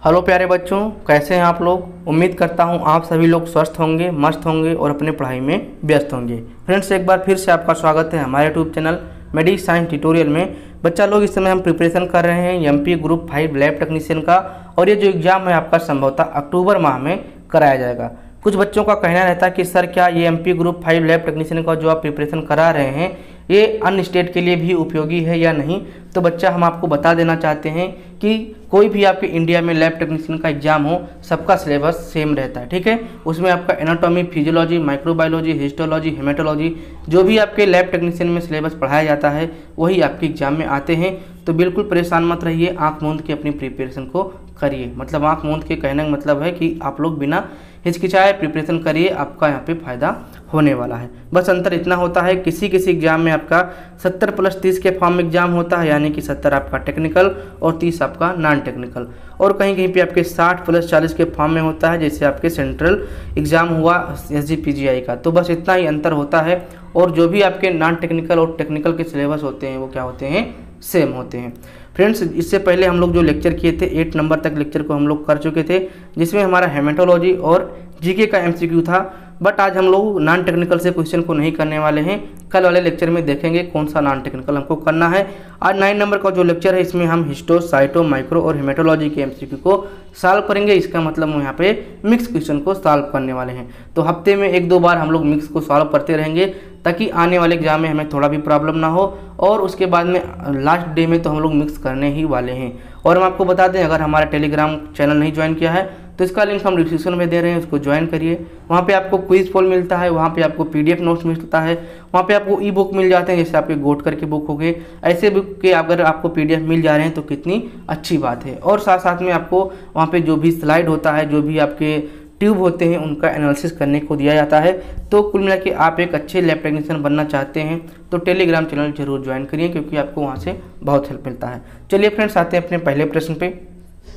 Hello प्यारे बच्चों, कैसे हैं आप लोग। उम्मीद करता हूं आप सभी लोग स्वस्थ होंगे, मस्त होंगे और अपने पढ़ाई में व्यस्त होंगे। फ्रेंड्स, एक बार फिर से आपका स्वागत है हमारे यूट्यूब चैनल मेडी साइंस ट्यूटोरियल में। बच्चा लोग, इस समय हम प्रिपरेशन कर रहे हैं एमपी ग्रुप 5 लैब टेक्नीशियन का, और ये जो एग्ज़ाम है आपका संभवतः अक्टूबर माह में कराया जाएगा। कुछ बच्चों का कहना रहता है कि सर क्या ये एमपी ग्रुप 5 लैब टेक्नीशियन का जो आप प्रिपरेशन करा रहे हैं ये अन्य स्टेट के लिए भी उपयोगी है या नहीं। तो बच्चा, हम आपको बता देना चाहते हैं कि कोई भी आपके इंडिया में लैब टेक्नीशियन का एग्जाम हो, सबका सिलेबस सेम रहता है, ठीक है। उसमें आपका anatomy, physiology, microbiology, histology, haematology, जो भी आपके लैब टेक्नीशियन में सिलेबस पढ़ाया जाता है वही आपके एग्जाम में आते हैं। तो बिल्कुल परेशान मत रहिए, आंख मूंद के अपनी प्रिपरेशन को करिए। मतलब आंख मूंद के कहने का मतलब है कि आप लोग बिना हिचकिचाए प्रिपरेशन करिए, आपका यहाँ पे फ़ायदा होने वाला है। बस अंतर इतना होता है, किसी किसी एग्जाम में आपका 70 + 30 के फॉर्म में एग्जाम होता है, यानी कि 70 आपका टेक्निकल और 30 आपका नॉन टेक्निकल, और कहीं कहीं पे आपके 60 + 40 के फॉर्म में होता है, जैसे आपके सेंट्रल एग्जाम हुआ SGPGI का। तो बस इतना ही अंतर होता है, और जो भी आपके नॉन टेक्निकल और टेक्निकल के सिलेबस होते हैं वो क्या होते हैं, सेम होते हैं। फ्रेंड्स, इससे पहले हम लोग जो लेक्चर किए थे 8 नंबर तक लेक्चर को हम लोग कर चुके थे, जिसमें हमारा हेमेटोलॉजी और जीके का MCQ था। बट आज हम लोग नॉन टेक्निकल से क्वेश्चन को नहीं करने वाले हैं। कल वाले लेक्चर में देखेंगे कौन सा नॉन टेक्निकल हमको करना है। आज 9 नंबर का जो लेक्चर है इसमें हम हिस्टो, साइटो, माइक्रो और हेमेटोलॉजी के MCQ को सॉल्व करेंगे। इसका मतलब हम यहाँ पे मिक्स क्वेश्चन को सॉल्व करने वाले हैं। तो हफ्ते में 1-2 बार हम लोग मिक्स को सॉल्व करते रहेंगे, ताकि आने वाले एग्जाम में हमें थोड़ा भी प्रॉब्लम ना हो, और उसके बाद में लास्ट डे में तो हम लोग मिक्स करने ही वाले हैं। और हम आपको बता दें, अगर हमारा टेलीग्राम चैनल नहीं ज्वाइन किया है तो इसका लिंक हम डिस्क्रिप्शन में दे रहे हैं, उसको ज्वाइन करिए। वहाँ पे आपको क्विज पोल मिलता है, वहाँ पे आपको PDF नोट्स मिलता है, वहाँ पे आपको ई-बुक मिल जाते हैं, जैसे आपके गोट करके बुक हो गए। ऐसे बुक के अगर आपको PDF मिल जा रहे हैं तो कितनी अच्छी बात है। और साथ साथ में आपको वहाँ पे जो भी स्लाइड होता है, जो भी आपके ट्यूब होते हैं, उनका एनालिसिस करने को दिया जाता है। तो कुल मिला के आप एक अच्छे लैब टेक्नीशियन बनना चाहते हैं तो टेलीग्राम चैनल जरूर ज्वाइन करिए, क्योंकि आपको वहाँ से बहुत हेल्प मिलता है। चलिए फ्रेंड्स, आते हैं अपने पहले प्रश्न पे।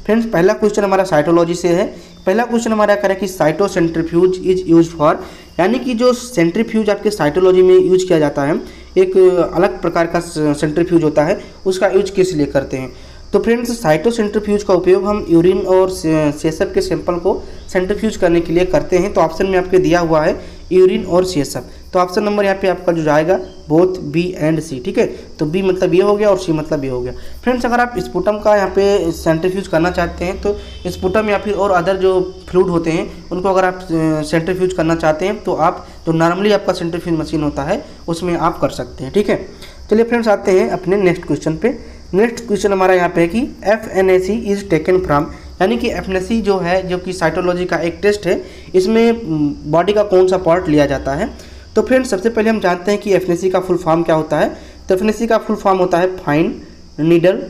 फ्रेंड्स, पहला क्वेश्चन हमारा साइटोलॉजी से है। पहला क्वेश्चन हमारा कह रहा है कि साइटोसेंट्रीफ्यूज इज यूज फॉर, यानी कि जो सेंट्रीफ्यूज आपके साइटोलॉजी में यूज किया जाता है, एक अलग प्रकार का सेंट्रीफ्यूज होता है, उसका यूज किस लिए करते हैं। तो फ्रेंड्स, साइटोसेंट्रीफ्यूज का उपयोग हम यूरिन और सेसप के सैंपल को सेंट्रीफ्यूज करने के लिए करते हैं। तो ऑप्शन में आपके दिया हुआ है यूरिन और सेसप। तो ऑप्शन नंबर यहाँ पे आपका जो जाएगा बोथ B एंड C, ठीक है। तो B मतलब ये हो गया और C मतलब ये हो गया। फ्रेंड्स, अगर आप स्पुटम का यहाँ पे सेंट्रीफ्यूज करना चाहते हैं तो स्पुटम या फिर और अदर जो फ्लूइड होते हैं उनको अगर आप सेंट्रीफ्यूज करना चाहते हैं तो आप जो नॉर्मली आपका सेंट्रीफ्यूज मशीन होता है उसमें आप कर सकते हैं, ठीक है। चलिए फ्रेंड्स, आते हैं अपने नेक्स्ट क्वेश्चन पे। नेक्स्ट क्वेश्चन हमारा यहाँ पे है कि FNAC इज टेकन फ्रॉम, यानी कि FNAC जो है, जो कि साइटोलॉजी का एक टेस्ट है, इसमें बॉडी का कौन सा पार्ट लिया जाता है। तो फ्रेंड्स, सबसे पहले हम जानते हैं कि FNAC का फुल फॉर्म क्या होता है। तो FNAC का फुल फॉर्म होता है फाइन नीडल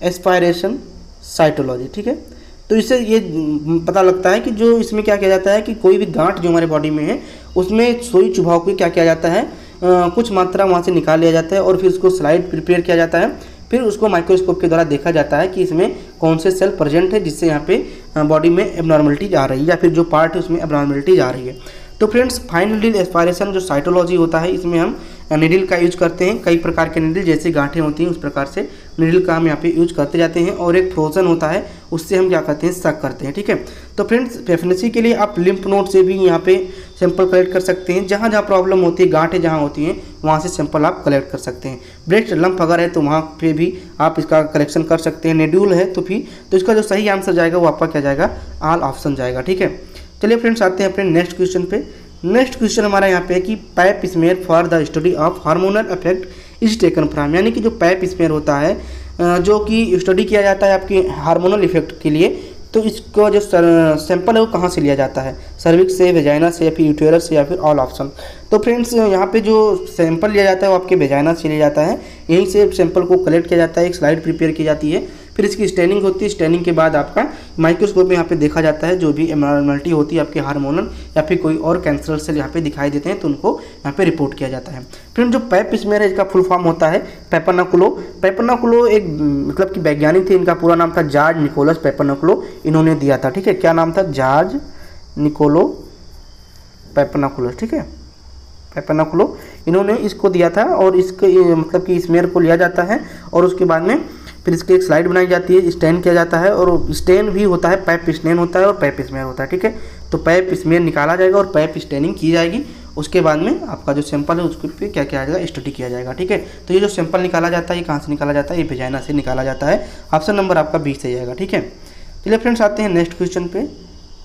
एस्पायरेशन साइटोलॉजी, ठीक है। तो इससे ये पता लगता है कि जो इसमें क्या किया जाता है कि कोई भी गांठ जो हमारे बॉडी में है उसमें सुई चुभाव के क्या किया जाता है, कुछ मात्रा वहाँ से निकाल लिया जाता है, और फिर उसको स्लाइड प्रिपेयर किया जाता है। फिर उसको माइक्रोस्कोप के द्वारा देखा जाता है कि इसमें कौन से सेल प्रेजेंट है जिससे यहाँ पे बॉडी में एबनॉर्मलिटी आ रही है, या फिर जो पार्ट है उसमें एबनॉर्मलिटी आ रही है। तो फ्रेंड्स, फाइन नीडल एस्पायरेशन जो साइटोलॉजी होता है, इसमें हम नीडल का यूज करते हैं। कई प्रकार के नीडल, जैसे गांठें होती हैं उस प्रकार से नीडल का हम यहाँ पे यूज करते जाते हैं, और एक फ्रोजन होता है उससे हम क्या करते हैं, सक करते हैं, ठीक है। तो फ्रेंड्स, FNAC के लिए आप लिम्फ नोड से भी यहाँ पे सैंपल कलेक्ट कर सकते हैं। जहाँ जहाँ प्रॉब्लम होती है, गांठें जहाँ होती हैं वहाँ से सैंपल आप कलेक्ट कर सकते हैं। ब्रेस्ट लंप अगर है तो वहाँ पे भी आप इसका कलेक्शन कर सकते हैं। नेड्यूल है तो इसका जो सही आंसर जाएगा वो आपका क्या जाएगा, ऑल ऑप्शन जाएगा, ठीक है। चलिए फ्रेंड्स, आते हैं अपने नेक्स्ट क्वेश्चन पे। नेक्स्ट क्वेश्चन हमारा यहाँ पे है कि pap smear for the study of hormonal effect is taken from, यानी कि जो पैप स्मेयर होता है, जो कि स्टडी किया जाता है आपकी हार्मोनल इफेक्ट के लिए, तो इसका जो सैंपल है वो कहाँ से लिया जाता है, सर्विक्स से, वेजाइना से, या फिर यूटेरस से, या फिर ऑल ऑप्शन। तो फ्रेंड्स, यहाँ पे जो सैंपल लिया जाता है वो आपके वेजाइना से लिया जाता है। यहीं से सैंपल को कलेक्ट किया जाता है, एक स्लाइड प्रिपेयर की जाती है, फिर इसकी स्टेनिंग होती है। स्टेनिंग के बाद आपका माइक्रोस्कोप में यहाँ पे देखा जाता है, जो भी एबनॉर्मलिटी होती है आपके हार्मोनल या फिर कोई और कैंसर सेल यहाँ पे दिखाई देते हैं तो उनको यहाँ पे रिपोर्ट किया जाता है। फिर जो पैप स्मेयर है इसका फुल फॉर्म होता है पेपरनाकुलो। पेपरनाकुलो एक मतलब कि वैज्ञानिक थे, इनका पूरा नाम था जॉर्ज निकोलस पेपरनाकुलो, इन्होंने दिया था, ठीक है। क्या नाम था, जॉर्ज निकोलो पेपरनाकुलस, ठीक है। पेपरनाकुलो इन्होंने इसको दिया था, और इसके मतलब कि स्मेयर को लिया जाता है, और उसके बाद में फिर इसकी एक स्लाइड बनाई जाती है, स्टेन किया जाता है, और स्टेन भी होता है, पैप स्टेन होता है और पैप स्मेयर होता है, ठीक है। तो पैप स्मेयर निकाला जाएगा और पैप स्टेनिंग की जाएगी। उसके बाद में आपका जो सैंपल है उसके पे क्या किया जाएगा, स्टडी किया जाएगा, ठीक है। तो ये जो सैंपल निकाला जाता है ये कहाँ से निकाला जाता है, ये वेजाइना से निकाला जाता है। ऑप्शन नंबर आपका 20 सही जाएगा, ठीक है। चलिए फ्रेंड्स आते हैं नेक्स्ट क्वेश्चन पे।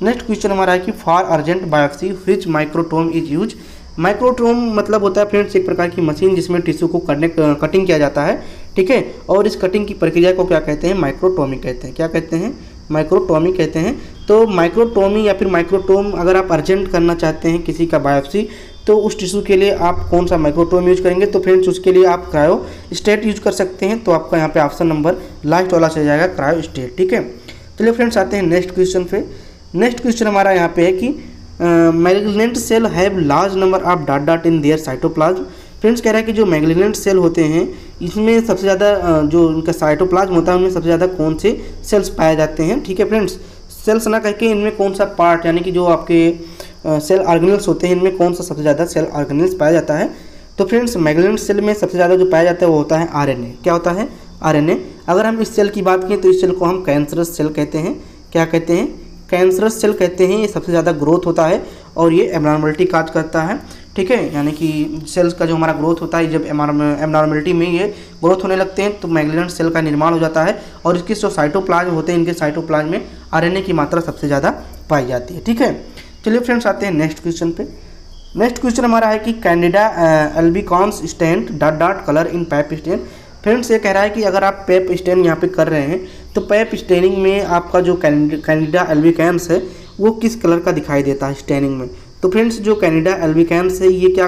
नेक्स्ट क्वेश्चन हमारा है कि for urgent biopsy which microtome is use. Microtome मतलब होता है फ्रेंड्स एक प्रकार की मशीन जिसमें टिश्यू को कटिंग किया जाता है, ठीक है। और इस कटिंग की प्रक्रिया को क्या कहते हैं, माइक्रोटोमी कहते हैं। क्या कहते हैं, माइक्रोटोमी कहते हैं। तो माइक्रोटोमी या फिर माइक्रोटोम अगर आप अर्जेंट करना चाहते हैं किसी का बायोप्सी, तो उस टिश्यू के लिए आप कौन सा माइक्रोटोम यूज करेंगे, तो फ्रेंड्स उसके लिए आप क्रायो स्टेट यूज कर सकते हैं। तो आपका यहाँ पे ऑप्शन नंबर लास्ट वाला चल जाएगा, क्रायो स्टेट, ठीक है। चलिए फ्रेंड्स आते हैं नेक्स्ट क्वेश्चन पे। नेक्स्ट क्वेश्चन हमारा यहाँ पे है कि malignant cell have large number of dot in their cytoplasm. Friends कह रहा है कि जो मैलिग्नेंट सेल होते हैं इसमें सबसे ज़्यादा जो उनका साइटोप्लाज्म होता है उनमें सबसे ज़्यादा कौन से सेल्स पाए जाते हैं, ठीक है फ्रेंड्स। सेल्स ना कह के इनमें कौन सा पार्ट यानी कि जो आपके सेल ऑर्गेनेल्स होते हैं इनमें कौन सा सबसे ज़्यादा सेल ऑर्गेनेल्स पाया जाता है। तो फ्रेंड्स मैलिग्नेंट सेल में सबसे ज़्यादा जो पाया जाता है वो होता है RNA। क्या होता है, RNA। अगर हम इस सेल की बात करें तो इस सेल को हम कैंसरस सेल कहते हैं। क्या कहते हैं, कैंसरस सेल कहते हैं। ये सबसे ज़्यादा ग्रोथ होता है और ये एबनॉर्मलिटी काज करता है, ठीक है। यानी कि सेल्स का जो हमारा ग्रोथ होता है जब एबनॉर्मलिटी में ये ग्रोथ होने लगते हैं तो मैलिग्नेंट सेल का निर्माण हो जाता है और इसके जो साइटोप्लाज्म होते हैं इनके साइटोप्लाज्म में RNA की मात्रा सबसे ज़्यादा पाई जाती है, ठीक है। चलिए फ्रेंड्स आते हैं नेक्स्ट क्वेश्चन पे। नेक्स्ट क्वेश्चन हमारा है कि Candida albicans stains dot colour in pap stain. Friends ये कह रहा है कि अगर आप पैप स्टेन यहाँ पे कर रहे हैं तो पैप स्टेनिंग में आपका जो कैंडिडा एल्बिकैंस है वो किस कलर का दिखाई देता है स्टेनिंग में। तो फ्रेंड्स जो कैंडिडा एल्बिकैंस है ये क्या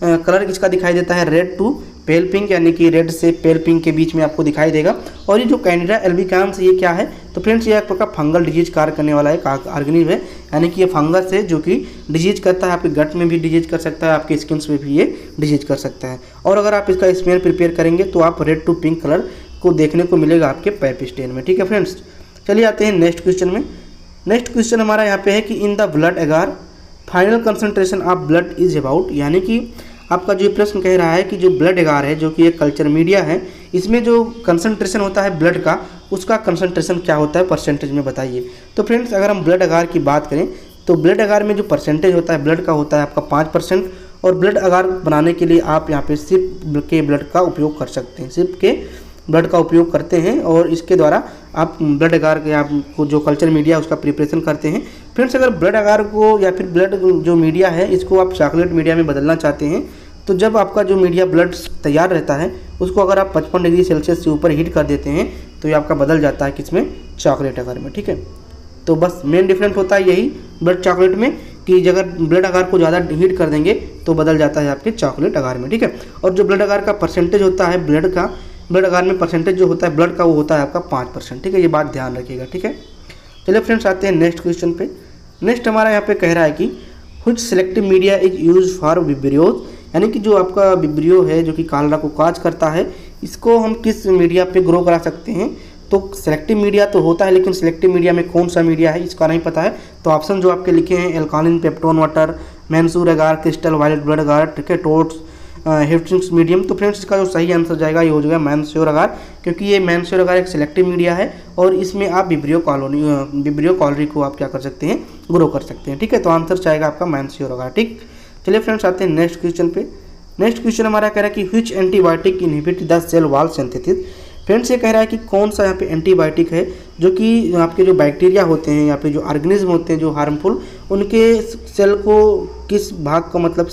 कलर किसका दिखाई देता है, रेड टू पेल पिंक, यानी कि रेड से पेल पिंक के बीच में आपको दिखाई देगा। और ये जो कैंडिडा एल्बिकैंस ये क्या है, तो फ्रेंड्स ये एक प्रकार फंगल डिजीज कार्य करने वाला एक ऑर्गेनिज्म है, यानी कि ये फंगस है जो कि डिजीज करता है, आपके गट में भी डिजीज कर सकता है, आपके स्किन में भी ये डिजीज कर सकता है। और अगर आप इसका स्मेल प्रिपेयर करेंगे तो आप रेड टू पिंक कलर को देखने को मिलेगा आपके पैप स्टेन में, ठीक है फ्रेंड्स। चलिए आते हैं नेक्स्ट क्वेश्चन में। नेक्स्ट क्वेश्चन हमारा यहाँ पे है कि इन द ब्लड एगार final concentration of blood is about. यानी कि आपका जो प्रश्न कह रहा है कि जो ब्लड एगार है जो कि एक कल्चर मीडिया है इसमें जो कंसंट्रेशन होता है ब्लड का उसका कंसंट्रेशन क्या होता है परसेंटेज में बताइए। तो फ्रेंड्स अगर हम ब्लड एगार की बात करें तो ब्लड एगार में जो परसेंटेज होता है ब्लड का होता है आपका 5%। और ब्लड एगार बनाने के लिए आप यहाँ पे सिर्फ के ब्लड का उपयोग कर सकते हैं, सिर्फ के ब्लड का उपयोग करते हैं और इसके द्वारा आप ब्लड एगार के आपको जो कल्चर मीडिया उसका प्रिपरेशन करते हैं। फ्रेंड्स अगर ब्लड एगार को या फिर ब्लड जो मीडिया है इसको आप चॉकलेट मीडिया में बदलना चाहते हैं तो जब आपका जो मीडिया ब्लड तैयार रहता है उसको अगर आप 55 डिग्री सेल्सियस से ऊपर हीट कर देते हैं तो ये आपका बदल जाता है किसमें, चॉकलेट एगार में, ठीक है। तो बस मेन डिफरेंस होता है यही ब्लड चॉकलेट में कि अगर ब्लड एगार को ज़्यादा हीट कर देंगे तो बदल जाता है आपके चॉकलेट एगार में, ठीक है। और जो ब्लड एगार का परसेंटेज होता है ब्लड एगार में परसेंटेज जो होता है ब्लड का वो होता है आपका 5%, ठीक है। ये बात ध्यान रखिएगा, ठीक है। चलिए फ्रेंड्स आते हैं नेक्स्ट क्वेश्चन पे। नेक्स्ट हमारा यहाँ पे कह रहा है कि which selective media is use for vibrios. यानी कि जो आपका विब्रियो है जो कि कालरा को काज करता है इसको हम किस मीडिया पे ग्रो करा सकते हैं। तो सिलेक्टिव मीडिया तो होता है लेकिन सिलेक्टिव मीडिया में कौन सा मीडिया है इसका नहीं पता है। तो ऑप्शन जो आपके लिखे हैं एल्कालिन पेप्टोन वाटर, मैंसूर एगार, क्रिस्टल वायलेट ब्लड एगार, ठीक है, टोट्स हिफ्टिंग्स मीडियम। तो फ्रेंड्स इसका जो सही आंसर जाएगा ये हो जाएगा मैंसूर एगार, क्योंकि ये मैंसूर एगार एक सिलेक्टिव मीडिया है और इसमें आप विब्रियो कॉलोनी को आप क्या कर सकते हैं, ग्रो कर सकते हैं, ठीक है। तो आंसर जाएगा आपका मैंसूर एगार, ठीक। चलिए फ्रेंड्स आते हैं नेक्स्ट क्वेश्चन पे। नेक्स्ट क्वेश्चन हमारा कह रहा है कि which antibiotic inhibit the cell wall synthesis. Friends ये कह रहा है कि कौन सा यहाँ पे एंटीबायोटिक है जो कि आपके जो बैक्टीरिया होते हैं या फिर जो ऑर्गेनिज्म होते हैं जो हार्मफुल उनके सेल को किस भाग को मतलब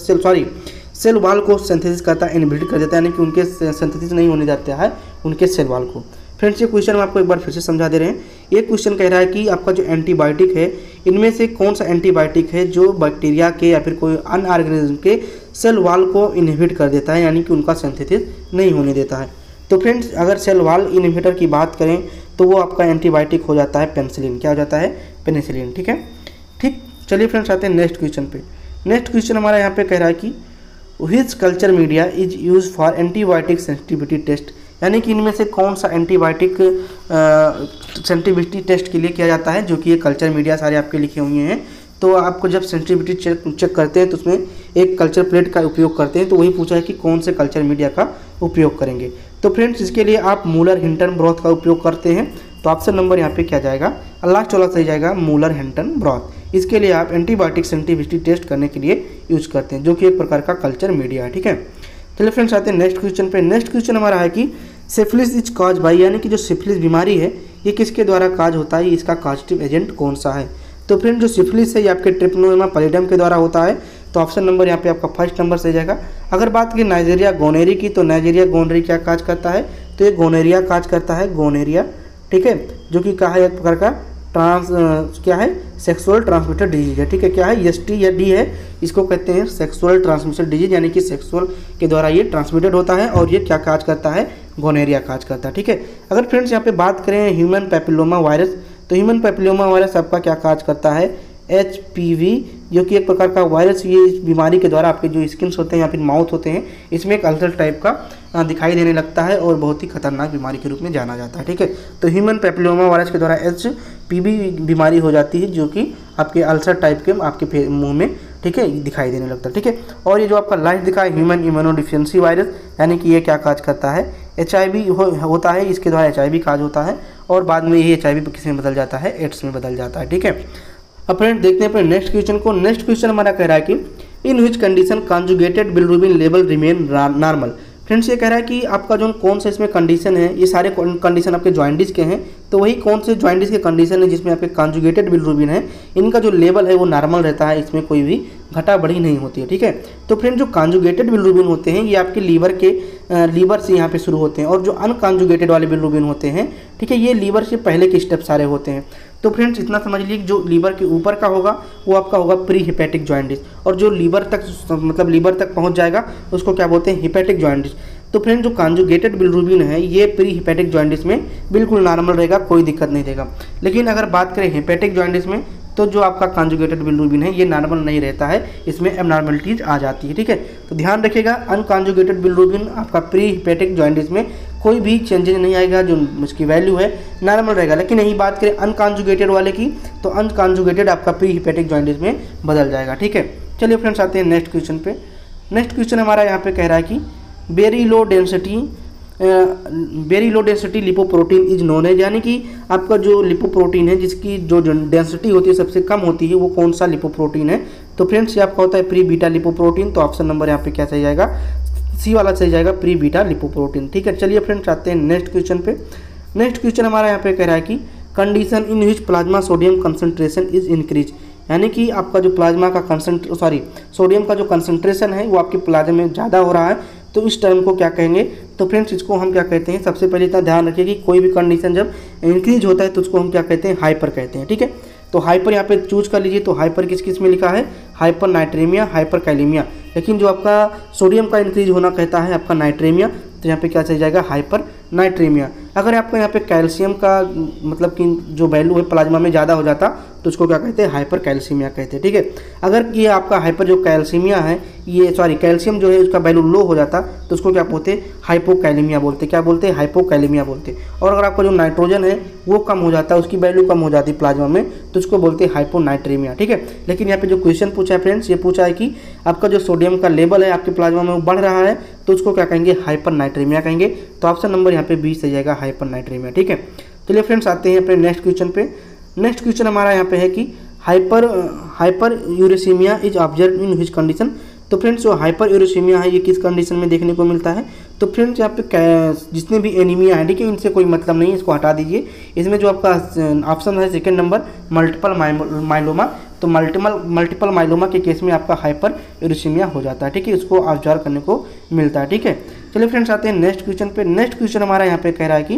सेल वॉल को सिंथेसिस करता है, इनहिबिट कर देता है, यानी कि उनके सिंथेसिस नहीं होने देता है उनके सेल वॉल को। फ्रेंड्स ये क्वेश्चन हम आपको एक बार फिर से समझा दे रहे हैं। ये क्वेश्चन कह रहा है कि आपका जो एंटीबायोटिक है इनमें से कौन सा एंटीबायोटिक है जो बैक्टीरिया के या फिर कोई अन्य ऑर्गेनिज्म के सेल वॉल को इनहिबिट कर देता है, यानी कि उनका सिंथेसिस नहीं होने देता है। तो फ्रेंड्स अगर सेल वॉल इनहिबिटर की बात करें तो वो आपका एंटीबायोटिक हो जाता है पेनिसिलिन। क्या हो जाता है, पेनिसिलिन, ठीक है, ठीक। चलिए फ्रेंड्स आते हैं नेक्स्ट क्वेश्चन पे। नेक्स्ट क्वेश्चन हमारा यहाँ पे कह रहा है कि which culture media is use for antibiotic sensitivity test. यानी कि इनमें से कौन सा एंटीबायोटिक सेंसिटिविटी टेस्ट के लिए किया जाता है, जो कि ये कल्चर मीडिया सारे आपके लिखे हुए हैं। तो आपको जब सेंसिटिविटी चेक करते हैं तो उसमें एक कल्चर प्लेट का उपयोग करते हैं। तो वही पूछा है कि कौन से कल्चर मीडिया का उपयोग करेंगे। तो फ्रेंड्स इसके लिए आप मूलर हिंटन ब्रॉथ का उपयोग करते हैं, तो ऑप्शन नंबर यहाँ पे क्या जाएगा, लास्ट वाला सही जाएगा मूलर हिंटन ब्रॉथ। इसके लिए आप एंटीबायोटिक सेंसिटिविटी टेस्ट करने के लिए यूज करते हैं, जो कि एक प्रकार का कल्चर मीडिया है। ठीक है, चलिए फ्रेंड्स आते हैं नेक्स्ट क्वेश्चन पे। नेक्स्ट क्वेश्चन हमारा है कि सिफिलिस इज कॉज बाय, यानी कि जो सिफिलिस बीमारी है ये किसके द्वारा काज होता है, इसका कॉजेटिव एजेंट कौन सा है। तो फ्रेंड जो सिफिलिस है ये आपके ट्रिपनोसोमा पैलिडम के द्वारा होता है, तो ऑप्शन नंबर यहाँ पे आपका फर्स्ट नंबर सही जाएगा। अगर बात की नाइजीरिया गोनेरी की, तो नाइजीरिया गोनेरी क्या काज करता है, तो ये गोनेरिया काज करता है, गोनेरिया। ठीक है, जो कि कहा है एक प्रकार का क्या है, सेक्सुअल ट्रांसमिटेड डिजीज है। ठीक है, क्या है, एस टी या डी है, इसको कहते हैं सेक्सुअल ट्रांसमिटेड डिजीज, यानी कि सेक्सुअल के द्वारा ये ट्रांसमिटेड होता है और ये क्या काज करता है, गोनेरिया काज करता है। ठीक है, अगर फ्रेंड्स यहाँ पे बात करें ह्यूमन पैपिलोमा वायरस, तो ह्यूमन पैपिलोमा वायरस आपका क्या काज करता है, HPV, जो कि एक प्रकार का वायरस, ये इस बीमारी के द्वारा आपके जो स्किन्स होते हैं या फिर माउथ होते हैं इसमें एक अल्सर टाइप का दिखाई देने लगता है और बहुत ही खतरनाक बीमारी के रूप में जाना जाता है। ठीक है, तो ह्यूमन पैपिलोमा वायरस के द्वारा HPV बीमारी हो जाती है, जो कि आपके अल्सर टाइप के आपके मुंह में, ठीक है, दिखाई देने लगता है। ठीक है, और ये जो आपका लास्ट दिखा है ह्यूमन इम्यूनोडिफिशियेंसी वायरस, यानी कि ये क्या काज करता है, HIV होता है, इसके द्वारा HIV काज होता है और बाद में ये HIV किस में बदल जाता है, एड्स में बदल जाता है। ठीक है, अब फ्रेंड देखते हैं अपने नेक्स्ट क्वेश्चन को। नेक्स्ट क्वेश्चन हमारा कह रहा है कि in which condition conjugated bilirubin level remain normal. Friends ये कह रहा है कि आपका जो कौन सा इसमें कंडीशन है, ये सारे कंडीशन आपके जॉइंटिस के हैं, तो वही कौन से जॉइंटिस के कंडीशन है जिसमें आपके कॉन्जुगेटेड बिलिरुबिन है, इनका जो लेवल है वो नॉर्मल रहता है, इसमें कोई भी घटा बढ़ी नहीं होती है। ठीक है, तो फ्रेंड जो कॉन्जुगेटेड बिलिरुबिन होते हैं ये आपके लीवर से यहाँ पे शुरू होते हैं, और जो अनकॉन्जुगेटेड वाले बिलिरुबिन होते हैं, ठीक है, ये लीवर से पहले के स्टेप सारे होते हैं। तो फ्रेंड्स इतना समझ लीजिए, जो लीवर के ऊपर का होगा वो आपका होगा प्री हिपैटिक जॉइंटिस, और जो लीवर तक मतलब लीवर तक पहुंच जाएगा उसको क्या बोलते हैं, हिपैटिक जॉइंटिस। तो फ्रेंड जो कॉन्जुगेटेड बिलिरुबिन है ये प्री हिपैटिक जॉइंटिस में बिल्कुल नॉर्मल रहेगा, कोई दिक्कत नहीं देगा। लेकिन अगर बात करें हिपैटिक जॉइंटिस में, तो जो आपका कॉन्जुगेटेड बिलिरुबिन है ये नॉर्मल नहीं रहता है, इसमें एबनॉर्मलिटीज आ जाती है। ठीक है, तो ध्यान रखिएगा, अनकॉन्जुगेटेड बिलिरुबिन आपका प्री हिपैटिक जॉइंटिस में कोई भी चेंजेस नहीं आएगा, जो उसकी वैल्यू है नॉर्मल रहेगा। लेकिन यही बात करें अनकॉन्जुगेटेड वाले की, तो अनकॉन्जुगेटेड आपका प्री हिपैटिक जॉइंटिस में बदल जाएगा। ठीक है, चलिए फ्रेंड्स आते हैं नेक्स्ट क्वेश्चन पे। नेक्स्ट क्वेश्चन हमारा यहाँ पे कह रहा है कि very low density lipoprotein is known है, यानी कि आपका जो लिपोप्रोटीन है जिसकी जो डेंसिटी होती है सबसे कम होती है, वो कौन सा लिपोप्रोटीन है। तो फ्रेंड्स ये आपका होता है प्री बीटा लिपोप्रोटीन, तो ऑप्शन नंबर यहाँ पे क्या सही जाएगा, सी वाला सही जाएगा, प्री बीटा लिपोप्रोटीन। ठीक है, चलिए फ्रेंड्स आते हैं नेक्स्ट क्वेश्चन पे। नेक्स्ट क्वेश्चन हमारा यहाँ पे कह रहा है कि condition in which plasma sodium concentration is increase, यानी कि आपका जो प्लाज्मा का सोडियम का जो कंसंट्रेशन है वो आपके प्लाज्मा में ज़्यादा हो रहा है, तो इस टर्म को क्या कहेंगे। तो फ्रेंड्स इसको हम क्या कहते हैं, सबसे पहले इतना ध्यान रखिए कि कोई भी कंडीशन जब इंक्रीज होता है तो उसको हम क्या कहते हैं, हाइपर कहते हैं। ठीक है, तो हाइपर यहाँ पे चूज कर लीजिए, तो हाइपर किस किस में लिखा है, हाइपर नाइट्रेमिया, हाइपर कैलेमिया, लेकिन जो आपका सोडियम का इंक्रीज होना कहता है आपका नाइट्रेमिया, तो यहाँ पे क्या चल जाएगा, हाइपर नाइट्रेमिया। अगर आपका यहाँ पे कैल्शियम का मतलब कि जो वैल्यू है प्लाज्मा में ज़्यादा हो जाता तो उसको क्या कहते हैं, हाइपर कैल्सीमिया कहते हैं। ठीक है, अगर ये आपका हाइपर जो कैल्सीमिया है, ये कैल्शियम जो है उसका वैल्यू लो हो जाता तो उसको क्या बोलते हैं, हाइपोकैलेमिया बोलते हैं। क्या बोलते हैं, हाइपोकैलेमिया बोलते हैं। और अगर आपका जो नाइट्रोजन है वो कम हो जाता है, उसकी वैल्यू कम हो जाती है प्लाज्मा में, तो उसको बोलते हैं हाइपोनाइट्रेमिया। ठीक है, लेकिन यहाँ पे जो क्वेश्चन पूछा है फ्रेंड्स, ये पूछा है कि आपका जो सोडियम का लेवल है आपके प्लाज्मा में वो बढ़ रहा है, तो उसको क्या कहेंगे, हाइपर नाइट्रेमिया कहेंगे। तो ऑप्शन नंबर यहाँ पे 20 सही जाएगा, हाइपर नाइट्रेमिया। ठीक है, चलिए फ्रेंड्स आते हैं अपने नेक्स्ट क्वेश्चन पे। नेक्स्ट क्वेश्चन हमारा यहाँ पे है कि hyper uricaemia is observe in which condition. तो फ्रेंड्स जो हाइपर यूरेसीमिया है ये किस कंडीशन में देखने को मिलता है। तो फ्रेंड्स यहाँ पे जितने भी एनीमिया है, ठीक है, इनसे कोई मतलब नहीं है, इसको हटा दीजिए। इसमें जो आपका ऑप्शन है सेकेंड नंबर, मल्टीपल माइलोमा, तो मल्टीपल माइलोमा के केस में आपका हाइपर यूरेसीमिया हो जाता है। ठीक है, इसको ऑब्जर्व करने को मिलता है। ठीक है, चलिए फ्रेंड्स आते हैं नेक्स्ट क्वेश्चन पे। नेक्स्ट क्वेश्चन हमारा यहाँ पे कह रहा है कि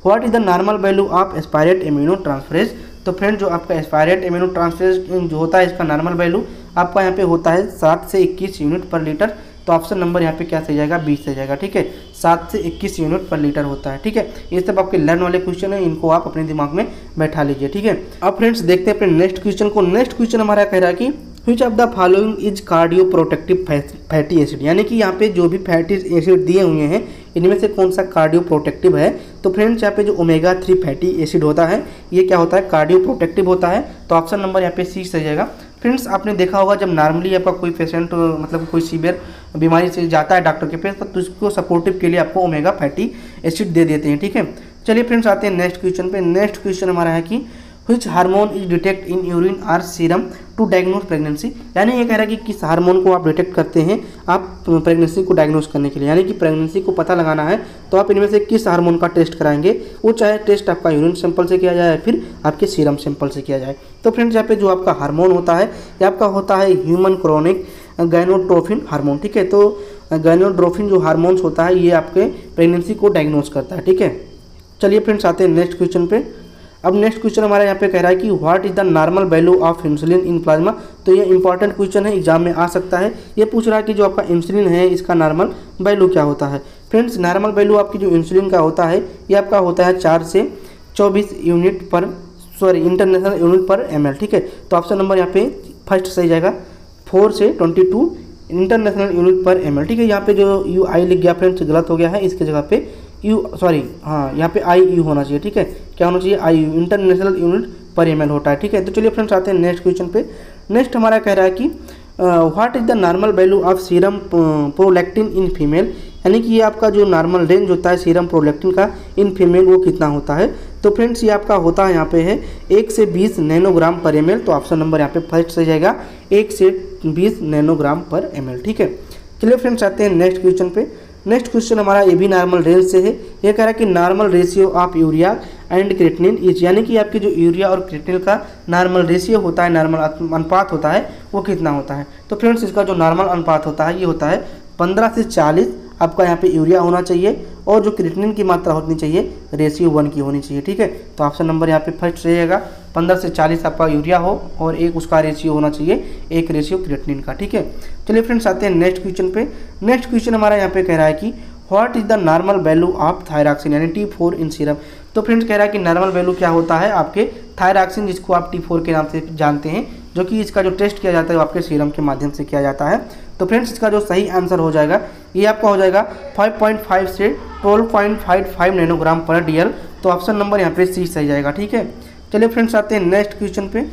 what is the normal value of aspirate immuno transferase. तो फ्रेंड जो आपका एस्पायरेट इम्यूनो ट्रांसफरेज जो होता है इसका नॉर्मल वैल्यू आपका यहाँ पे होता है 7 से 21 यूनिट पर लीटर। तो ऑप्शन नंबर यहाँ पे क्या सही जाएगा, 20 सही जाएगा। ठीक है, 7 से 21 यूनिट पर लीटर होता है। ठीक है, ये सब आपके लर्न वाले क्वेश्चन है, इनको आप अपने दिमाग में बैठा लीजिए। ठीक है, अब फ्रेंड्स देखते हैं अपने नेक्स्ट क्वेश्चन को। नेक्स्ट क्वेश्चन हमारा कह रहा है कि which of the following is cardio protective fatty acid, यानी कि यहाँ पे जो भी फैटी एसिड दिए हुए हैं इनमें से कौन सा कार्डियो प्रोटेक्टिव है। तो फ्रेंड्स यहाँ पे जो ओमेगा 3 फैटी एसिड होता है ये क्या होता है, कार्डियो प्रोटेक्टिव होता है। तो ऑप्शन नंबर यहाँ पे सी सही जाएगा। फ्रेंड्स आपने देखा होगा जब नॉर्मली आपका कोई पेशेंट मतलब कोई सीवियर बीमारी से जाता है डॉक्टर के पास तो उसको सपोर्टिव के लिए आपको ओमेगा फैटी एसिड दे देते हैं, ठीक है। चलिए फ्रेंड्स आते हैं नेक्स्ट क्वेश्चन पे। नेक्स्ट क्वेश्चन हमारा है कि which hormone is detect in urine or serum to diagnose pregnancy. यानी ये कह रहा है कि किस हार्मोन को आप डिटेक्ट करते हैं आप प्रेगनेंसी को डायग्नोज करने के लिए, यानी कि प्रेगनेंसी को पता लगाना है तो आप इनमें से किस हार्मोन का टेस्ट कराएंगे, वो चाहे टेस्ट आपका यूरिन सैंपल से किया जाए या फिर आपके सीरम सैंपल से किया जाए। तो फ्रेंड्स यहाँ पे जो आपका हार्मोन होता है ये आपका होता है ह्यूमन क्रोनिक गायनोट्रोफिन हार्मोन, ठीक है। तो गायनोट्रोफिन जो हार्मोन्स होता है ये आपके प्रेगनेंसी को डायग्नोज करता है, ठीक है। चलिए फ्रेंड्स आते हैं नेक्स्ट क्वेश्चन पे। अब नेक्स्ट क्वेश्चन हमारा यहाँ पे कह रहा है कि what is the normal value of insulin in plasma. तो ये इंपॉर्टेंट क्वेश्चन है, एग्जाम में आ सकता है। ये पूछ रहा है कि जो आपका इंसुलिन है इसका नॉर्मल वैल्यू क्या होता है। फ्रेंड्स नॉर्मल वैल्यू आपकी जो इंसुलिन का होता है ये आपका होता है 4 से 24 इंटरनेशनल यूनिट पर ml, ठीक है। तो ऑप्शन नंबर यहाँ पे फर्स्ट सही जाएगा, 4 से 22 इंटरनेशनल यूनिट पर ml, ठीक है। यहाँ पे जो यू आई लिख गया फ्रेंड्स गलत हो गया है, इसके जगह पे यहाँ पे आई यू होना चाहिए, ठीक है। क्या होना चाहिए, आई यू, इंटरनेशनल यूनिट पर ml होता है, ठीक है। तो चलिए फ्रेंड्स आते हैं नेक्स्ट क्वेश्चन पे। नेक्स्ट हमारा कह रहा है कि what is the normal value of serum prolactin in female. यानी कि ये आपका जो नॉर्मल रेंज होता है सीरम प्रोलैक्टिन का इन फीमेल वो कितना होता है। तो फ्रेंड्स ये आपका होता है यहाँ पे है 1 से 20 नैनोग्राम पर ml। तो ऑप्शन नंबर यहाँ पे फर्स्ट सही जाएगा, 1 से 20 नैनोग्राम पर ml, ठीक है। चलिए फ्रेंड्स आते हैं नेक्स्ट क्वेश्चन पे। नेक्स्ट क्वेश्चन हमारा ये भी नॉर्मल रेंज से है। ये कह रहा है कि normal ratio of urea and creatinine is, यानी कि आपकी जो यूरिया और क्रिएटिनिन का नॉर्मल रेशियो होता है, नॉर्मल अनुपात होता है वो कितना होता है। तो फ्रेंड्स इसका जो नॉर्मल अनुपात होता है ये होता है 15 से 40 आपका यहाँ पे यूरिया होना चाहिए और जो क्रिएटिनिन की मात्रा होनी चाहिए रेशियो 1 की होनी चाहिए, ठीक है। तो ऑप्शन नंबर यहाँ पे फर्स्ट रहेगा, 15 से 40 आपका यूरिया हो और 1 उसका रेशियो होना चाहिए, 1 रेशियो क्रिएटिनिन का, ठीक है। चलिए फ्रेंड्स आते हैं नेक्स्ट क्वेश्चन पे। नेक्स्ट क्वेश्चन हमारा यहाँ पे कह रहा है कि what is the normal value of thyroxine यानी T4 इन सीरम। तो फ्रेंड्स कह रहा है कि नॉर्मल वैल्यू क्या होता है आपके थायरॉक्सिन, जिसको आप T4 के नाम से जानते हैं, जो कि इसका जो टेस्ट किया जाता है वो आपके सीरम के माध्यम से किया जाता है। तो फ्रेंड्स इसका जो सही आंसर हो जाएगा ये आपका हो जाएगा 5.5 से 12.55 नैनोग्राम पर DL। तो ऑप्शन नंबर यहाँ पे सी सही जाएगा, ठीक है। चलिए फ्रेंड्स आते हैं नेक्स्ट क्वेश्चन पे।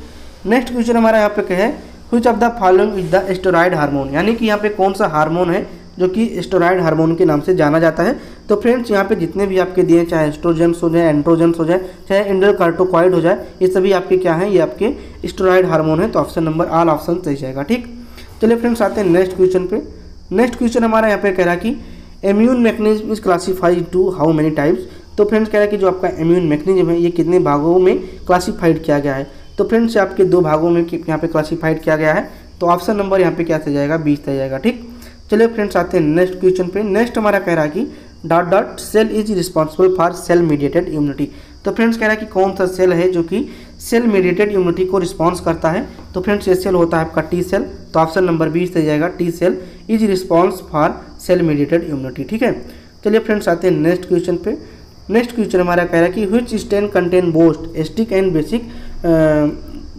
नेक्स्ट क्वेश्चन हमारा यहाँ पे कहे which of the following is the steroid hormone, यानी कि यहाँ पे कौन सा हार्मोन है जो कि स्टेरॉयड हार्मोन के नाम से जाना जाता है। तो फ्रेंड्स यहाँ पे जितने भी आपके दिए चाहे एस्ट्रोजेंस हो जाए, एंड्रोजेंस हो जाए, चाहे इंडोकार्टिकॉइड हो जाए, ये सभी आपके क्या हैं, ये आपके स्टेरॉयड हार्मोन है। तो ऑप्शन नंबर ऑल ऑप्शन सही जाएगा, ठीक। चलिए फ्रेंड्स आते हैं नेक्स्ट क्वेश्चन पे। नेक्स्ट क्वेश्चन हमारा यहाँ पे कह रहा है कि immune mechanism is classified to how many types. तो फ्रेंड्स कह रहा है कि जो आपका इम्यून मैकेनिज्म है ये कितने भागों में क्लासीफाइड किया गया है। तो फ्रेंड्स आपके 2 भागों में यहाँ पे क्लासीफाइड किया गया है। तो ऑप्शन नंबर यहाँ पे क्या सही जाएगा, 20 सही जाएगा, ठीक। चलिए फ्रेंड्स आते हैं नेक्स्ट क्वेश्चन पे। नेक्स्ट हमारा कह रहा है कि dot dot cell is responsible for cell mediated immunity. तो फ्रेंड्स कह रहा है कि कौन सा सेल है जो कि सेल मीडिएटेड इम्यूनिटी को रिस्पॉन्स करता है। तो फ्रेंड्स ये सेल होता है आपका टी सेल। तो ऑप्शन नंबर 20 सही जाएगा, T cell is response for cell mediated immunity, ठीक है। चलिए फ्रेंड्स आते हैं नेक्स्ट क्वेश्चन पे। नेक्स्ट क्वेश्चन हमारा कह रहा है कि which stain contain both acidic and basic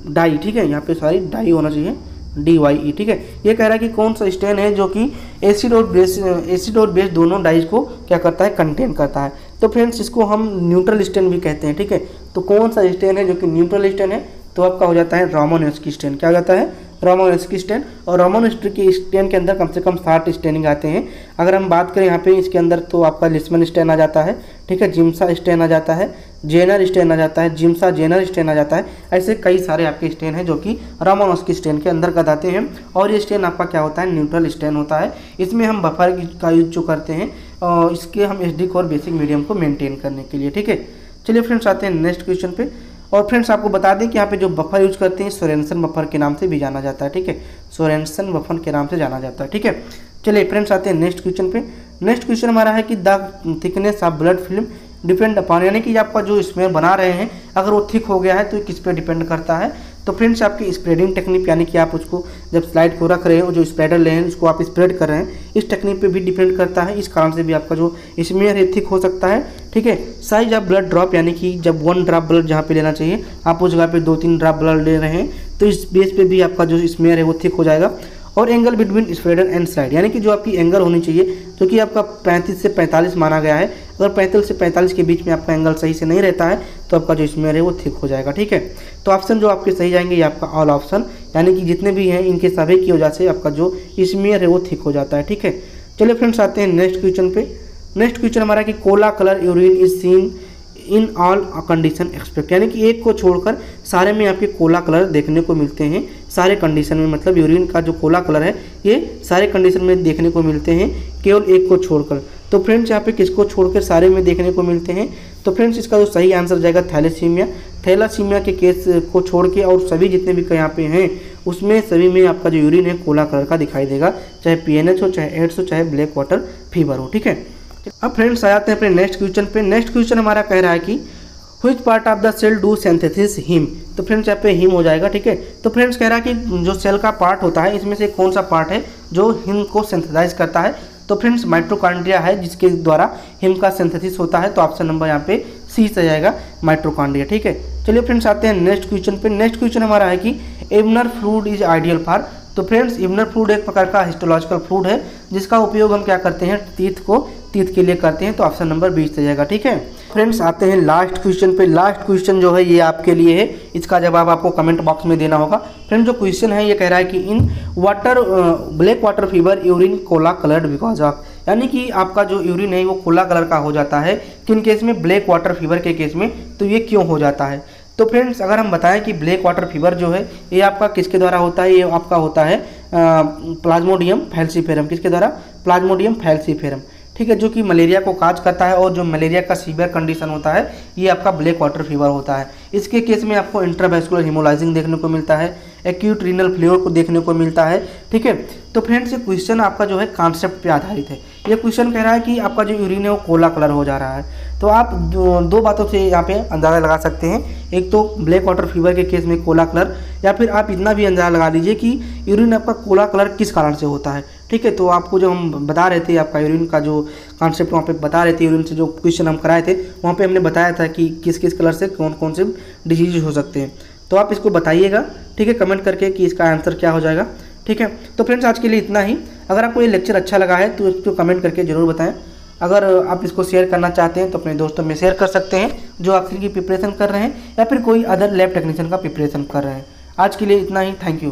dye, ठीक है। यहाँ पे सारी डाई होना चाहिए, DYE, ठीक है। ये कह रहा है कि कौन सा स्टेन है जो कि एसिड और बेस दोनों डाइज को क्या करता है, कंटेन करता है। तो फ्रेंड्स इसको हम न्यूट्रल स्टेन भी कहते हैं, ठीक है। तो कौन सा स्टेन है जो कि न्यूट्रल स्टेन है, तो आपका हो जाता है रोमानोव्स्की स्टेन। क्या हो जाता है, रोमानोव्स्की स्टेन। और रोमानोव्स्की स्टेन के अंदर कम से कम 60 स्टेनिंग आते हैं। अगर हम बात करें यहाँ पे इसके अंदर तो आपका लिस्मन स्टेन आ जाता है, ठीक है, जिम्सा स्टेन आ जाता है, जेनर स्टेन आ जाता है, जिम्सा जेनर स्टेन आ जाता है। ऐसे कई सारे आपके स्टेन हैं जो कि रोमानोव्स्की स्टेन के अंदर आते हैं। और ये स्टेन आपका क्या होता है, न्यूट्रल स्टेन होता है। इसमें हम बफर का यूज जो करते हैं और इसके हम एसिडिक और बेसिक मीडियम को मेंटेन करने के लिए, ठीक है। चलिए फ्रेंड्स आते हैं नेक्स्ट क्वेश्चन पे। और फ्रेंड्स आपको बता दें कि यहाँ पे जो बफर यूज करते हैं सोरेनसन बफर के नाम से भी जाना जाता है, ठीक है, सोरेनसन बफर के नाम से जाना जाता है, ठीक है। चलिए फ्रेंड्स आते हैं नेक्स्ट क्वेश्चन पे। नेक्स्ट क्वेश्चन हमारा है कि the thickness of blood film depend upon, यानी कि आपका जो स्मेयर बना रहे हैं अगर वो थिक हो गया है तो किस पे डिपेंड करता है। तो फ्रेंड्स आपकी स्प्रेडिंग टेक्निक, यानी कि आप उसको जब स्लाइड को रख रहे हो, जो स्प्रेडर ले हैं उसको आप स्प्रेड कर रहे हैं, इस टेक्निक पे भी डिपेंड करता है। इस कारण से भी आपका जो स्मेयर है थिक हो सकता है, ठीक है। साइज ऑफ ब्लड ड्रॉप, यानी कि जब 1 ड्रॉप ब्लड जहाँ पे लेना चाहिए आप उस जगह पे 2-3 ड्रॉप ब्लड ले रहे हैं तो इस बेस पे भी आपका जो स्मेयर है वो थिक हो जाएगा। और angle between spreader and slide, यानी कि जो आपकी एंगल होनी चाहिए जो कि आपका 35 से 45 माना गया है, अगर 35 से 45 के बीच में आपका एंगल सही से नहीं रहता है तो आपका जो स्मेयर है वो थिक हो जाएगा, ठीक है। तो ऑप्शन जो आपके सही जाएंगे ये आपका ऑल ऑप्शन, यानी कि जितने भी हैं इनके सभी की वजह से आपका जो स्मीयर है वो थिक हो जाता है। ठीक है, चलिए फ्रेंड्स आते हैं नेक्स्ट क्वेश्चन पे। नेक्स्ट क्वेश्चन हमारा कि Cola colour urine is seen in all condition expect, यानी कि एक को छोड़कर सारे में आपके कोला कलर देखने को मिलते हैं। सारे कंडीशन में मतलब यूरिन का जो कोला कलर है ये सारे कंडीशन में देखने को मिलते हैं, केवल एक को छोड़कर। तो फ्रेंड्स यहाँ पे किसको छोड़कर सारे में देखने को मिलते हैं? तो फ्रेंड्स इसका जो सही आंसर जाएगा थैलेसीमिया। थैलासीमिया के केस को छोड़ के और सभी जितने भी यहाँ पे हैं उसमें सभी में आपका जो यूरिन है कोला कलर का दिखाई देगा, चाहे PNH हो, चाहे एड्स हो, चाहे ब्लैक वाटर फीवर हो। ठीक है, अब फ्रेंड्स आ जाते हैं अपने नेक्स्ट क्वेश्चन पे। नेक्स्ट क्वेश्चन हमारा कह रहा है कि which part of the cell do synthesis heme. तो फ्रेंड्स यहाँ पे हीम हो जाएगा। ठीक है, तो फ्रेंड्स कह रहा है कि जो सेल का पार्ट होता है इसमें से कौन सा पार्ट है जो हीम को सिंथेसाइज करता है? तो फ्रेंड्स माइटोकॉन्ड्रिया है जिसके द्वारा हीम का सिंथेसिस होता है। तो ऑप्शन नंबर यहाँ पे सी से जाएगा, माइटोकॉन्ड्रिया। ठीक है, चलिए फ्रेंड्स आते हैं नेक्स्ट क्वेश्चन पे। नेक्स्ट क्वेश्चन हमारा है कि इब्नर फ्लूइड इज आइडियल फॉर। तो फ्रेंड्स इब्नर फ्लूइड एक प्रकार का हिस्टोलॉजिकल फ्लूइड है जिसका उपयोग हम क्या करते हैं? तीत के लिए करते हैं। तो ऑप्शन नंबर 20 से जाएगा। ठीक है, फ्रेंड्स आते हैं लास्ट क्वेश्चन पे। लास्ट क्वेश्चन जो है ये आपके लिए है, इसका जवाब आपको कमेंट बॉक्स में देना होगा। फ्रेंड्स जो क्वेश्चन है ये कह रहा है कि in black water fever urine cola coloured because of, यानी कि आपका जो यूरिन है वो कोला कलर का हो जाता है किन केस में? ब्लैक वाटर फीवर के केस में। तो ये क्यों हो जाता है? तो फ्रेंड्स अगर हम बताएं कि ब्लैक वाटर फीवर जो है ये आपका किसके द्वारा होता है? ये आपका होता है प्लाज्मोडियम फैल्सीफेरम। किसके द्वारा? Plasmodium falciparum. ठीक है, जो कि मलेरिया को काज करता है और जो मलेरिया का सीवियर कंडीशन होता है ये आपका ब्लैक वाटर फीवर होता है। इसके केस में आपको इंट्रावेस्कुलर हिमोलाइजिंग देखने को मिलता है, एक्यूट रीनल फेलियर को देखने को मिलता है। ठीक है, तो फ्रेंड्स ये क्वेश्चन आपका जो है कॉन्सेप्ट पे आधारित है। ये क्वेश्चन कह रहा है कि आपका जो यूरिन है वो कोला कलर हो जा रहा है। तो आप दो बातों से यहाँ पे अंदाज़ा लगा सकते हैं, एक तो ब्लैक वाटर फीवर के केस में कोला कलर, या फिर आप इतना भी अंदाज़ा लगा लीजिए कि यूरिन आपका कोला कलर किस कारण से होता है। ठीक है, तो आपको जो हम बता रहे थे आपका यूरिन का जो कॉन्सेप्ट वहाँ पे बता रहे थे, यूरिन से जो क्वेश्चन हम कराए थे वहाँ पे हमने बताया था कि किस किस कलर से कौन कौन से डिजीज हो सकते हैं। तो आप इसको बताइएगा, ठीक है, कमेंट करके कि इसका आंसर क्या हो जाएगा। ठीक है, तो फ्रेंड्स आज के लिए इतना ही। अगर आपको ये लेक्चर अच्छा लगा है तो इसको कमेंट करके ज़रूर बताएं। अगर आप इसको शेयर करना चाहते हैं तो अपने दोस्तों में शेयर कर सकते हैं जो ऑक्सीजन की प्रिपरेशन कर रहे हैं या फिर कोई अदर लैब टेक्नीशियन का प्रिपरेशन कर रहे हैं। आज के लिए इतना ही, थैंक यू।